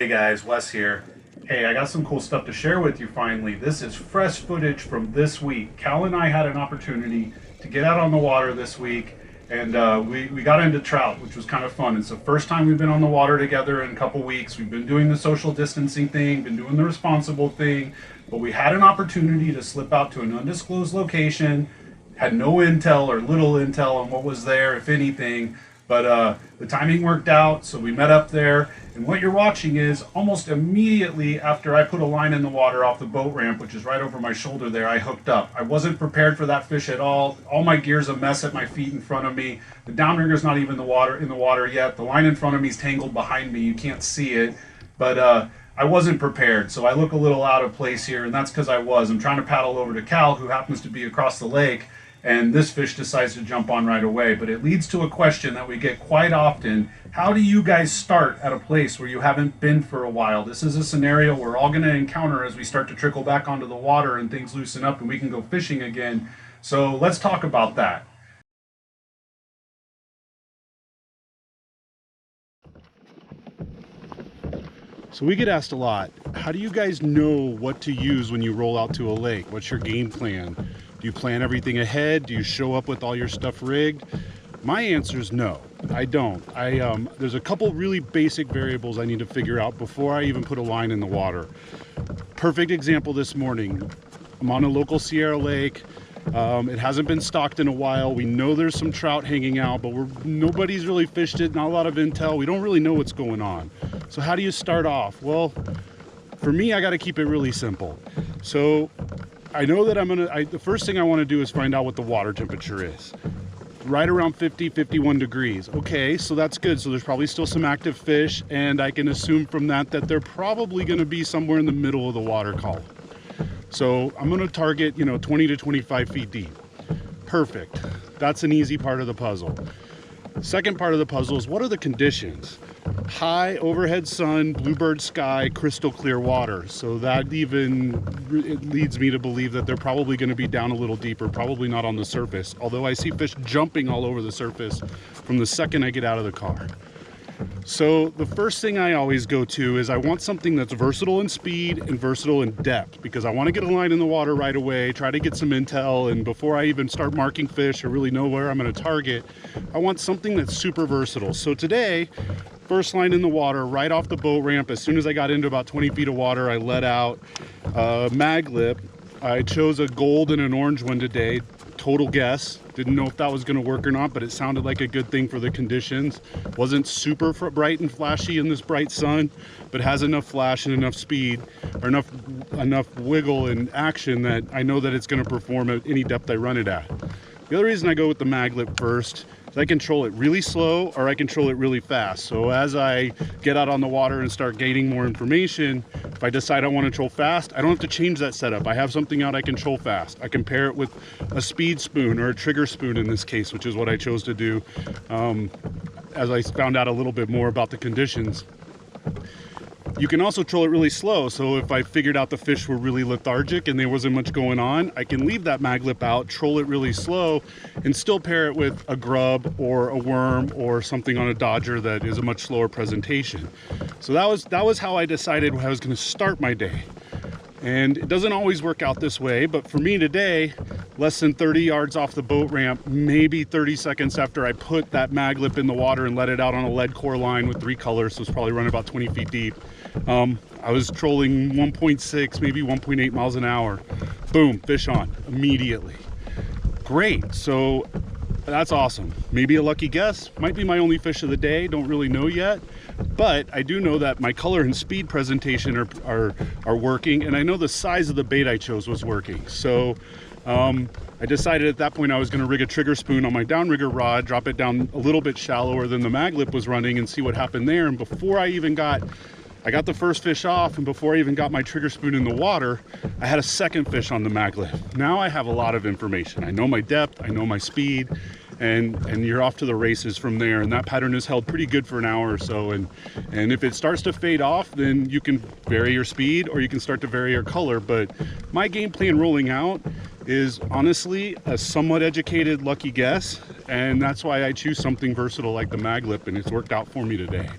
Hey guys, Wes here. Hey, I got some cool stuff to share with you finally. This is fresh footage from this week. Cal and I had an opportunity to get out on the water this week, and we got into trout, which was kind of fun. It's the first time we've been on the water together in a couple weeks. We've been doing the social distancing thing, been doing the responsible thing, but we had an opportunity to slip out to an undisclosed location, had no intel or little intel on what was there, if anything. But the timing worked out, so we met up there. And what you're watching is almost immediately after I put a line in the water off the boat ramp, which is right over my shoulder there, I hooked up. I wasn't prepared for that fish at all. All my gear's a mess at my feet in front of me. The downrigger's not even in the water yet. The line in front of me is tangled behind me. You can't see it. But I wasn't prepared, so I look a little out of place here, and that's because I was. I'm trying to paddle over to Cal, who happens to be across the lake, and this fish decides to jump on right away. But it leads to a question that we get quite often. How do you guys start at a place where you haven't been for a while? This is a scenario we're all going to encounter as we start to trickle back onto the water and things loosen up and we can go fishing again. So let's talk about that. So we get asked a lot, how do you guys know what to use when you roll out to a lake? What's your game plan? Do you plan everything ahead? Do you show up with all your stuff rigged? My answer is no, I don't. There's a couple really basic variables I need to figure out before I even put a line in the water. Perfect example this morning. I'm on a local Sierra lake. It hasn't been stocked in a while. We know there's some trout hanging out, but nobody's really fished it, not a lot of intel. We don't really know what's going on. So how do you start off? Well, for me, I got to keep it really simple. So I know that the first thing I want to do is find out what the water temperature is. Right around 50, 51 degrees. Okay, so that's good. So there's probably still some active fish, and I can assume from that they're probably going to be somewhere in the middle of the water column. So I'm going to target, 20 to 25 feet deep. Perfect. That's an easy part of the puzzle. Second part of the puzzle is, what are the conditions? High overhead sun, bluebird sky, crystal clear water. So that it leads me to believe that they're probably going to be down a little deeper, probably not on the surface. Although I see fish jumping all over the surface from the second I get out of the car. So the first thing I always go to is I want something that's versatile in speed and versatile in depth, because I want to get a line in the water right away, try to get some intel, and before I even start marking fish or really know where I'm going to target, I want something that's super versatile. So today, first line in the water, right off the boat ramp, as soon as I got into about 20 feet of water, I let out a mag lip. I chose a gold and an orange one today. Total guess. Didn't know if that was going to work or not, but it sounded like a good thing for the conditions. Wasn't super bright and flashy in this bright sun, but has enough flash and enough speed, or enough wiggle and action that I know that it's going to perform at any depth I run it at. The other reason I go with the mag lip first is I control it really slow or I control it really fast. So as I get out on the water and start gaining more information, if I decide I want to control fast, I don't have to change that setup. I have something out I control fast. I can pair it with a speed spoon or a trigger spoon in this case, which is what I chose to do as I found out a little bit more about the conditions. You can also troll it really slow, so if I figured out the fish were really lethargic and there wasn't much going on, I can leave that mag lip out, troll it really slow, and still pair it with a grub or a worm or something on a dodger that is a much slower presentation. So that was how I decided I was going to start my day. And it doesn't always work out this way, but for me today, less than 30 yards off the boat ramp, maybe 30 seconds after I put that mag lip in the water and let it out on a lead core line with 3 colors, so it's probably running about 20 feet deep, I was trolling 1.6, maybe 1.8 miles an hour. Boom, fish on immediately. Great, so that's awesome. Maybe a lucky guess, might be my only fish of the day, don't really know yet. But I do know that my color and speed presentation are working, and I know the size of the bait I chose was working. So I decided at that point I was going to rig a trigger spoon on my downrigger rod, drop it down a little bit shallower than the mag lip was running, and see what happened there. And before I got the first fish off, and before I even got my trigger spoon in the water, I had a second fish on the mag lip. Now I have a lot of information. I know my depth, I know my speed, and you're off to the races from there. And that pattern is held pretty good for an hour or so. And if it starts to fade off, then you can vary your speed or you can start to vary your color. But my game plan rolling out is honestly a somewhat educated lucky guess, and that's why I choose something versatile like the mag lip, and it's worked out for me today.